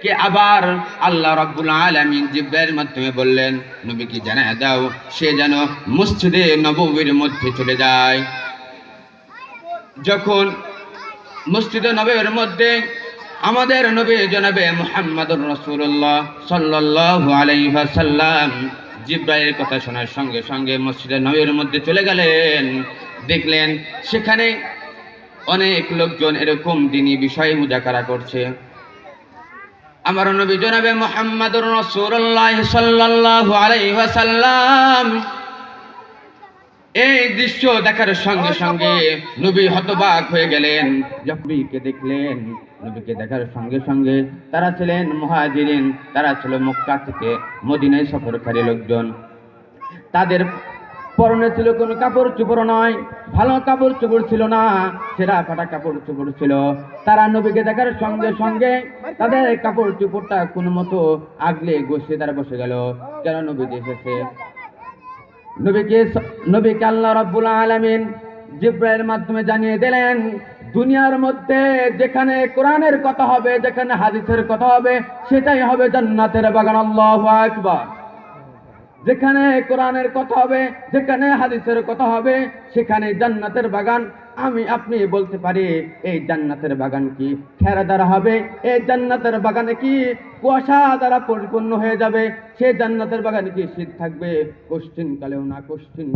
কে আবার আল্লাহ রাব্বুল আলামিন জিবরাইলের মাধ্যমে বললেন নবীকে জানায় দাও সে যেন মসজিদে নববীর মধ্যে চলে যায়। যখন মসজিদে নববীর মধ্যে আমাদের নবী জনাবে মুহাম্মদুর রাসূলুল্লাহ সাল্লাল্লাহু আলাইহি ওয়াসাল্লাম জিবরাইলের কথা শোনার সঙ্গে সঙ্গে মসজিদে নববীর মধ্যে চলে গেলেন, দেখলেন সেখানে অনেক লোকজন এরকম দ্বীনি বিষয়ে মুযাকারা করছে। আমার নবী জনাবে মুহাম্মদুর রাসূলুল্লাহ সাল্লাল্লাহু আলাইহি ওয়াসাল্লাম এই দৃশ্য দেখার সঙ্গে সঙ্গে নবী হতবাক হয়ে গেলেন। নবীকে দেখলেন, নবীকে দেখার সঙ্গে সঙ্গে তারা ছিলেন মুহাজিরিন, তারা ছিল মক্কা থেকে মদিনায় সফরকারী লোকজন। তাদের পরনে ছিল কোনো কাপড় চোপড় নয়, ভালো কাপড় চোপড় ছিল না, ছেঁড়া ফাটা কাপড় চোপড় ছিল। তারা নবীকে দেখার সঙ্গে সঙ্গে তাদের কাপড় চোপড়টা কোনো মতো আগলে গোছিয়ে তারা বসে গেল, যেন নবী এসেছে। নবীকে আল্লাহ রাব্বুল আলামিন জিবরাইলের মাধ্যমে জানিয়ে দিলেন দুনিয়ার মধ্যে যেখানে কোরআনের কথা হবে, যেখানে হাদিসের কথা হবে, সেটাই হবে জান্নাতের বাগান। আল্লাহু আকবার। যেখানে কোরআনের কথা হবে, যেখানে হাদিসের কথা হবে, সেখানে জান্নাতের বাগান। আমি আপনি বলতে পারি এই জান্নাতের বাগান কি খেরা দ্বারা হবে? এই জান্নাতের বাগানে কি কুয়াশা দ্বারা পরিপূর্ণ হয়ে যাবে? সেই জান্নাতের বাগানে কি শীত থাকবে? কোশ্চিন কালেও না, কোশ্চিন